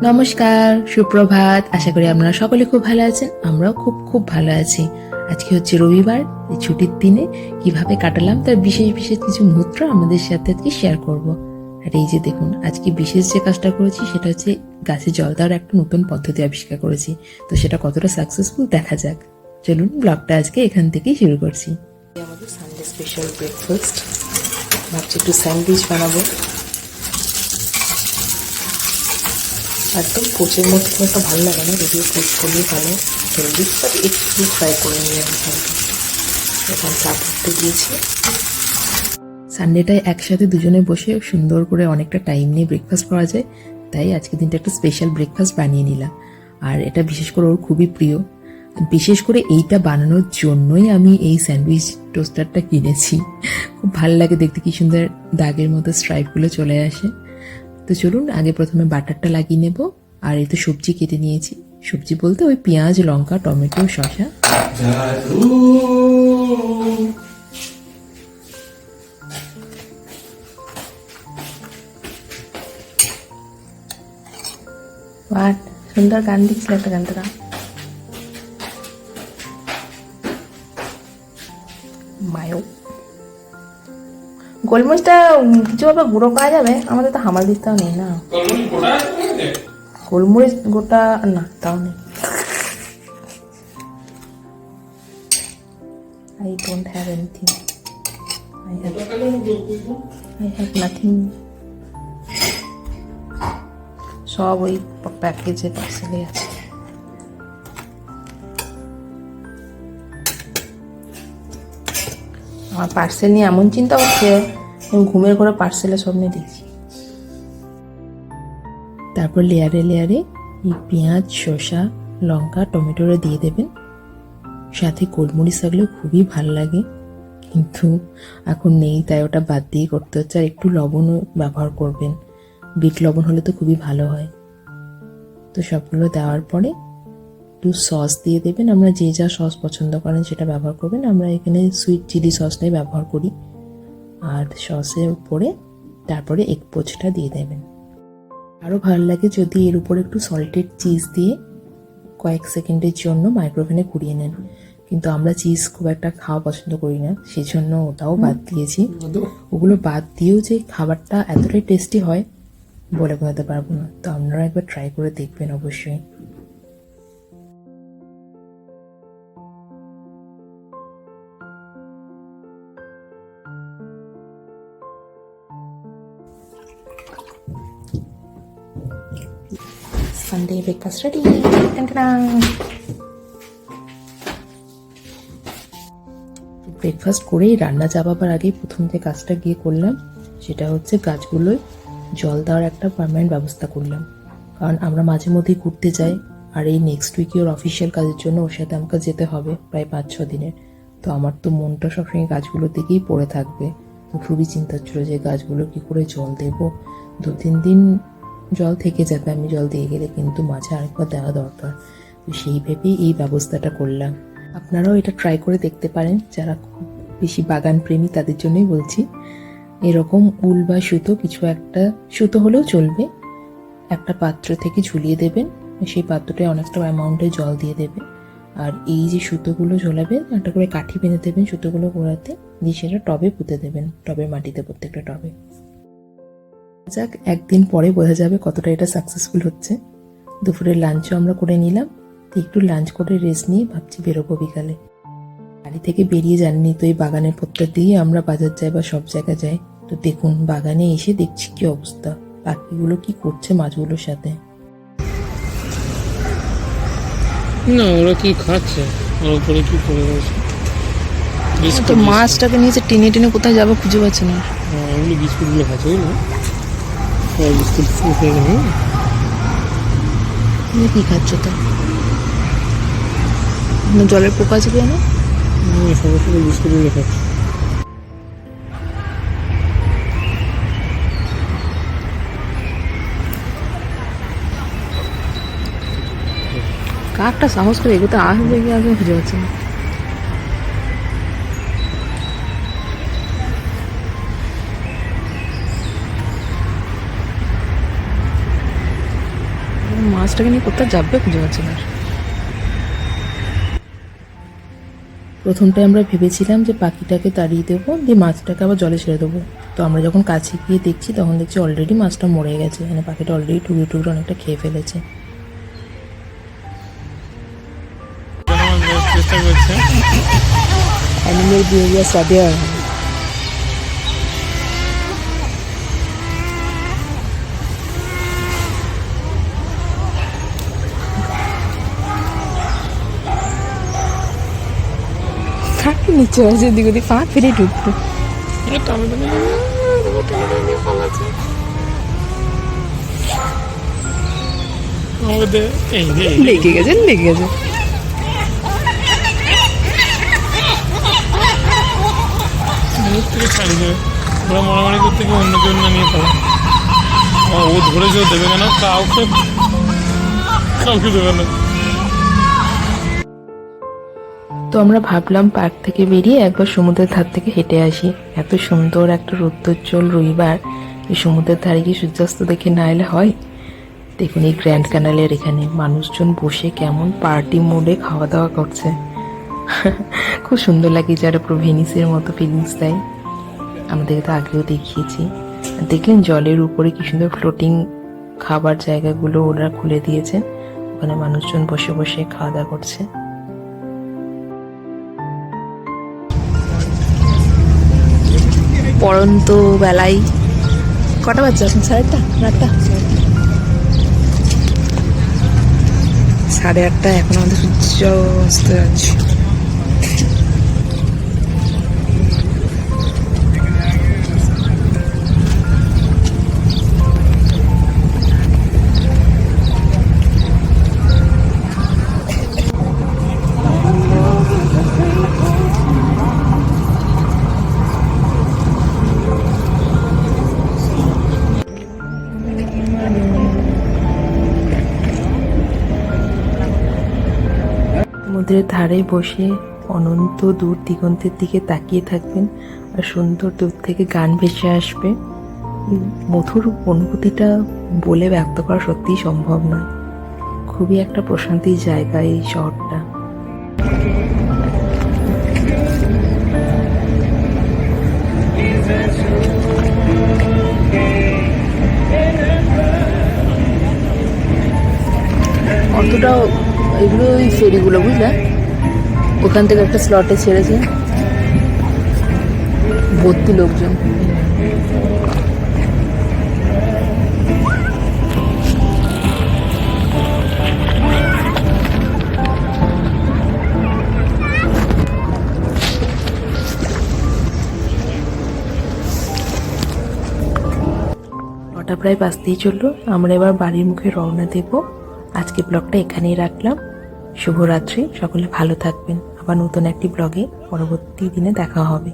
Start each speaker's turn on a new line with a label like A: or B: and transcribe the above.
A: নমস্কার, সুপ্রভাত। আশা করি আপনারা সকলে খুব ভালো আছেন। আমরাও খুব খুব ভালো আছি। আজকে হচ্ছে রবিবার, এই ছুটির দিনে কিভাবে কাটালাম তার বিশেষ বিশেষ কিছু মুহূর্ত আমাদের সাথে আজকে শেয়ার করব। আর এই যে দেখুন, আজকে বিশেষ যে কাজটা করেছি সেটা হচ্ছে গাছে জল দেওয়ার একটা নতুন পদ্ধতি আবিষ্কার করেছি। তো সেটা কতটা সাকসেসফুল দেখা যাক। চলুন ব্লগটা আজকে এখান থেকেই শুরু করছি। আমাদের সানডে স্পেশাল ব্রেকফাস্ট, ভাবছি একটু স্যান্ডউইচ বানাবো। একদম পোচের মধ্যে খুব একটা ভালো লাগে না, যদিও পোচ করলেই ভালো, হেলদি, বাট একটু ফ্রাই করে নিয়ে আমি হালকা। এখন চা করতে দিয়েছি। সানডেটায় একসাথে দুজনে বসে সুন্দর করে অনেকটা টাইম নিয়ে ব্রেকফাস্ট করা যায়, তাই আজকে দিনটা একটা স্পেশাল ব্রেকফাস্ট বানিয়ে নিলাম। আর এটা বিশেষ করে ওর খুবই প্রিয়। বিশেষ করে এইটা বানানোর জন্যই আমি এই স্যান্ডউইচ টোস্টারটা কিনেছি। খুব ভালো লাগে দেখতে, কি সুন্দর দাগের মতো স্ট্রাইপগুলো চলে আসে। তো চলুন আগে প্রথমে বাটারটা লাগিয়ে নেব। আর এই তো সবজি কেটে নিয়েছি। সবজি বলতে ওই পেঁয়াজ, লঙ্কা, টমেটো, শসা। সুন্দর গান দিচ্ছিল, একটা গান তো মায়ো। গোলমরিচটা কিছুভাবে গুঁড়ো করা যাবে? আমাদের তো হামাল দিতেও নেই না। গোলমরিচ গোটা না, তাও নেই। I don't have anything. I have nothing. সব ওই প্যাকেজে পার্সেলে আছে। আমার পার্সেল নিয়ে এমন চিন্তা হচ্ছে, ঘুমের ঘরে পার্সেলে সব নিয়ে দেখছি। তারপর লেয়ারে লেয়ারে এই পেঁয়াজ, শসা, লঙ্কা, টমেটোটা দিয়ে দেবেন। সাথে গোলমরিচ থাকলেও খুবই ভালো লাগে, কিন্তু এখন নেই, তাই ওটা বাদ দিয়ে করতে হচ্ছে। আর একটু লবণও ব্যবহার করবেন, বিট লবণ হলে তো খুবই ভালো হয়। তো সবগুলো দেওয়ার পরে একটু সস দিয়ে দেবেন। আমরা যে যা সস পছন্দ করেন সেটা ব্যবহার করবেন। আমরা এখানে সুইট চিলি সসটাই ব্যবহার করি। আর সসের উপরে তারপরে এগ পোচটা দিয়ে দেবেন। আরও ভালো লাগে যদি এর উপরে একটু সল্টেড চিজ দিয়ে কয়েক সেকেন্ডের জন্য মাইক্রোওভেনে ঘুরিয়ে নেন, কিন্তু আমরা চিজ খুব একটা খাওয়া পছন্দ করি না, সেই জন্য ওটাও বাদ দিয়েছি। ওগুলো বাদ দিয়েও যে খাবারটা এতটাই টেস্টি হয় বলে বোঝাতে পারবো না। তো আপনারা একবার ট্রাই করে দেখবেন অবশ্যই। Sunday breakfast ready. ব্রেকফাস্ট করেই রান্না চাপাবার আগে প্রথম যে কাজটা গিয়ে করলাম সেটা হচ্ছে গাছগুলোয় জল দেওয়ার একটা পার্মানেন্ট ব্যবস্থা করলাম। কারণ আমরা মাঝে মধ্যেই ঘুরতে যাই, আর এই নেক্সট উইকে ওর অফিসিয়াল কাজের জন্য ওর সাথে আমাকে যেতে হবে প্রায় 5-6 দিনের। তো আমার তো মনটা সবসময় গাছগুলোর দিকেই পড়ে থাকবে। তো খুবই চিন্তা ছিল যে গাছগুলো কি করে জল দেব। 2-3 দিন জল থেকে যাবে আমি জল দিয়ে গেলে, কিন্তু মাঝে আরেকবার দেওয়া দরকার। তো সেই ভেবেই এই ব্যবস্থাটা করলাম। আপনারাও এটা ট্রাই করে দেখতে পারেন, যারা খুব বেশি বাগান প্রেমী তাদের জন্যই বলছি। এরকম উল বা সুতো, কিছু একটা সুতো হলেও চলবে, একটা পাত্র থেকে ঝুলিয়ে দেবেন। সেই পাত্রটায় অনেকটা অ্যামাউন্টে জল দিয়ে দেবেন। আর এই যে সুতোগুলো ঝোলাবেন, একটা করে কাঠি বেঁধে দেবেন সুতোগুলো গোড়াতে, দিয়ে সেটা টবে পুঁতে দেবেন, টবের মাটিতে, প্রত্যেকটা টবে। যাক, একদিন পরে বোঝা যাবে কতটা এটা সাকসেসফুল হচ্ছে। দুপুরের লাঞ্চও আমরা করে নিলাম। একটু লাঞ্চ করে রেস্ট নিয়ে ভাবছি বেরোবো বিকালে। বাড়ি থেকে বেরিয়ে জাননি তো এই বাগানের পত্র দিয়ে আমরা বাজার যাই বা সব জায়গায় যাই। তো দেখুন, বাগানে এসে দেখছি কি অবস্থা, পাখিগুলো কি করছে মাছগুলোর সাথে।
B: না, ওরা কি খাচ্ছে, ওর উপরে কি করে রয়েছে।
A: তো মাছটাকে নিয়েছে টেনে টেনে কোথায় যাবো খুঁজে পাচ্ছে না।
B: ওগুলো বিস্কুটগুলো খাচ্ছে, বুঝলো, বিস্কুট খেয়ে গেল।
A: কি খাচ্ছে তো, জলের পোকা আছে কেন?
B: সমস্ত বিস্কুটগুলো খাচ্ছে।
A: কাকটা সাহস করে এগোতে আসবে কি আসবে খুঁজে পাচ্ছে না। মাছটাকে নিয়ে কোথাও যাবে খুঁজে পাচ্ছি না। প্রথমটায় আমরা ভেবেছিলাম যে পাখিটাকে তাড়িয়ে দেবো, দিয়ে মাছটাকে আবার জলে ছেড়ে দেবো। তো আমরা যখন কাছে গিয়ে দেখছি তখন দেখছি অলরেডি মাছটা মরে গেছে, মানে পাখিটা অলরেডি টুকরো টুকরো অনেকটা খেয়ে ফেলেছে।
B: চেষ্টা করছে।
A: অ্যানিমেল বিহেভিয়ার সাথে আর থাকি নিচে আছে, দিক ওদিক পা ফিরে ঢুকতো। লেগে গেছে, লেগে গেছে।
B: মুখ থেকে ছাড়ি দেবে, ওরা মারামারি করতে গিয়ে অন্য কেউ না নিয়ে পারে। ও ধরেছে, দেবে কেন? কাউকে কাউকে দেবে না।
A: তো আমরা ভাবলাম পার্ক থেকে বেরিয়ে একবার সমুদ্রের ধার থেকে হেঁটে আসি। এত সুন্দর একটা রৌদ্রোজ্জ্বল রবিবার, এই সমুদ্রের ধারে গিয়ে সূর্যাস্ত দেখে না এলে হয়? দেখুন এই গ্র্যান্ড ক্যানালের এখানে মানুষজন বসে কেমন পার্টি মোডে খাওয়া দাওয়া করছে। খুব সুন্দর লাগে, যারা পুরো ভেনিসের মতো ফিলিংস দেয়। আমাদেরকে তো আগেও দেখিয়েছি। দেখলেন জলের উপরে কি সুন্দর ফ্লোটিং খাবার জায়গাগুলো ওরা খুলে দিয়েছে, ওখানে মানুষজন বসে বসে খাওয়া দাওয়া করছে। পড়ন্ত বেলায় কটা বাজছে এখন? 8:30? 8:30 এখন আমাদের সূর্য অস্ত যাচ্ছে। সমুদ্রের ধারে বসে অনন্ত দূর দিগন্তের দিকে তাকিয়ে থাকবেন, আর সুন্দর দূর থেকে গান ভেসে আসবে। মধুর অনুভূতিটা বলে ব্যক্ত করা সত্যিই সম্ভব নয়। খুবই একটা প্রশান্তির জায়গা এই শহরটা। অতটাও এগুলো ওই ফেরিগুলো, বুঝলে, ওখান থেকে একটা স্লটে ছেড়েছে, ভর্তি লোকজন। ওটা প্রায় বাজতেই চললো, আমরা এবার বাড়ির মুখে রওনা দেব। আজকে ব্লগটা এখানেই রাখলাম। শুভরাত্রি, সকলে ভালো থাকবেন। আবার নতুন একটি ব্লগে পরবর্তী দিনে দেখা হবে।